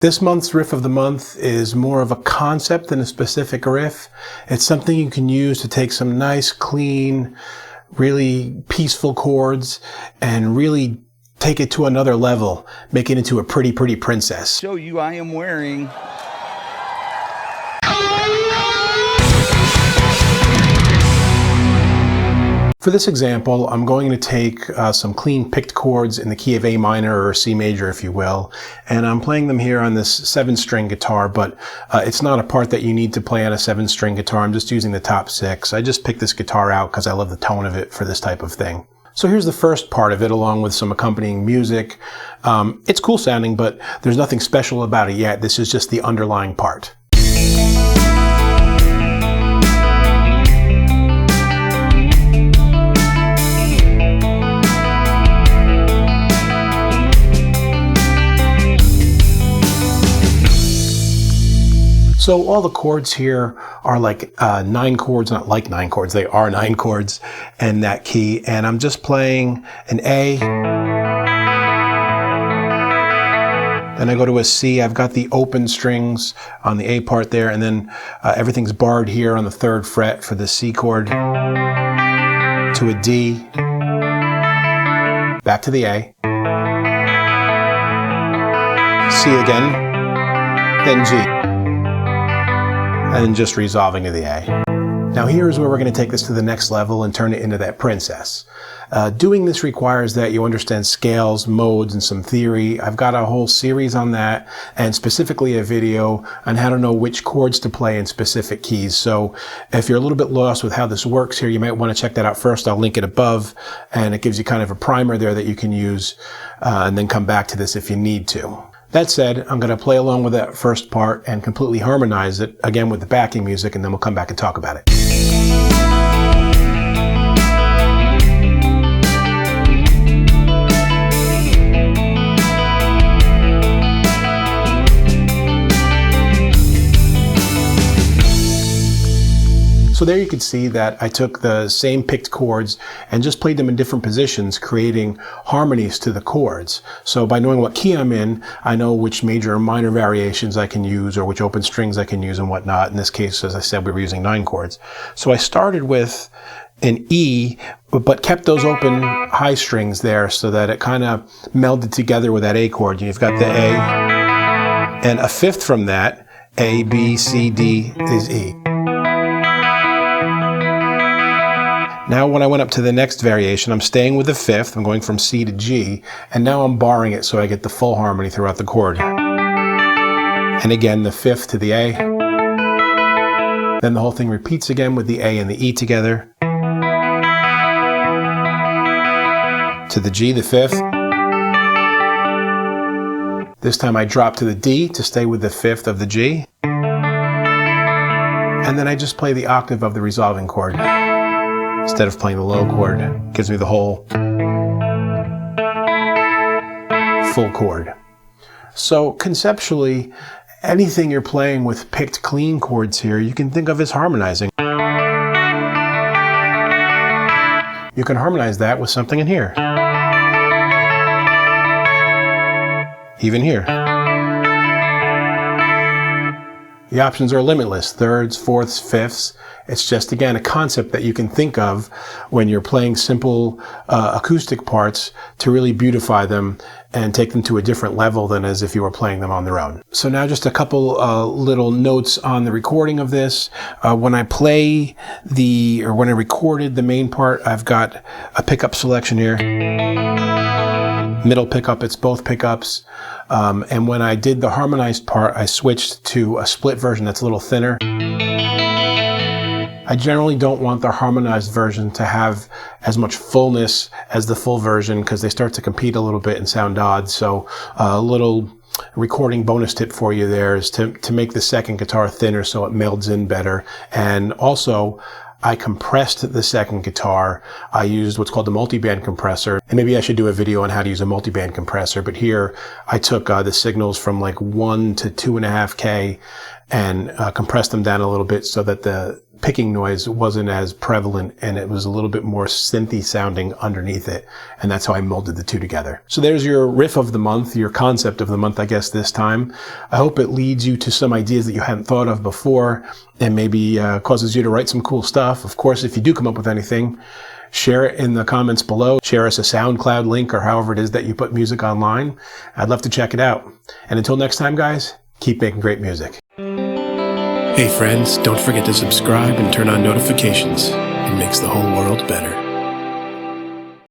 This month's riff of the month is more of a concept than a specific riff. It's something you can use to take some nice, clean, really peaceful chords and really take it to another level, make it into a pretty, pretty princess. Show you I am wearing. For this example, I'm going to take some clean picked chords in the key of A minor or C major, if you will, and I'm playing them here on this 7-string guitar, but it's not a part that you need to play on a 7-string guitar. I'm just using the top 6. I just picked this guitar out because I love the tone of it for this type of thing. So here's the first part of it, along with some accompanying music. It's cool sounding, but there's nothing special about it yet. This is just the underlying part. So all the chords here are like 9 chords, not like 9 chords, they are 9 chords in that key. And I'm just playing an A. Then I go to a C. I've got the open strings on the A part there, and then everything's barred here on the 3rd fret for the C chord. To a D. Back to the A. C again. Then G. And just resolving to the A. Now here's where we're going to take this to the next level and turn it into that princess. Doing this requires that you understand scales, modes, and some theory. I've got a whole series on that, and specifically a video on how to know which chords to play in specific keys. So if you're a little bit lost with how this works here, you might want to check that out first. I'll link it above, and it gives you kind of a primer there that you can use, and then come back to this if you need to. That said, I'm going to play along with that first part and completely harmonize it, again with the backing music, and then we'll come back and talk about it. So there you can see that I took the same picked chords and just played them in different positions, creating harmonies to the chords. So by knowing what key I'm in, I know which major or minor variations I can use, or which open strings I can use and whatnot. In this case, as I said, we were using 9 chords. So I started with an E, but kept those open high strings there so that it kind of melded together with that A chord. You've got the A, and a 5th from that, A, B, C, D is E. Now when I went up to the next variation, I'm staying with the 5th, I'm going from C to G, and now I'm barring it so I get the full harmony throughout the chord. And again, the 5th to the A. Then the whole thing repeats again with the A and the E together. To the G, the 5th. This time I drop to the D to stay with the 5th of the G. And then I just play the octave of the resolving chord. Instead of playing the low chord, it gives me the whole full chord. So conceptually, anything you're playing with picked clean chords here, you can think of as harmonizing. You can harmonize that with something in here. Even here. The options are limitless, 3rds, 4ths, 5ths. It's just, again, a concept that you can think of when you're playing simple acoustic parts to really beautify them and take them to a different level than as if you were playing them on their own. So now just a couple little notes on the recording of this. When I play when I recorded the main part, I've got a pickup selection here. Middle pickup, it's both pickups. And when I did the harmonized part, I switched to a split version that's a little thinner. I generally don't want the harmonized version to have as much fullness as the full version because they start to compete a little bit and sound odd. So a little recording bonus tip for you there is to make the second guitar thinner so it melds in better. And also, I compressed the second guitar. I used what's called the multiband compressor. And maybe I should do a video on how to use a multiband compressor. But here I took the signals from like 1 to 2.5K and compressed them down a little bit so that the picking noise wasn't as prevalent, and it was a little bit more synthy sounding underneath it. And that's how I molded the two together. So there's your riff of the month, your concept of the month, I guess, this time. I hope it leads you to some ideas that you hadn't thought of before, and maybe causes you to write some cool stuff. Of course, if you do come up with anything, share it in the comments below. Share us a SoundCloud link or however it is that you put music online. I'd love to check it out. And until next time, guys, keep making great music. Hey friends, don't forget to subscribe and turn on notifications. It makes the whole world better.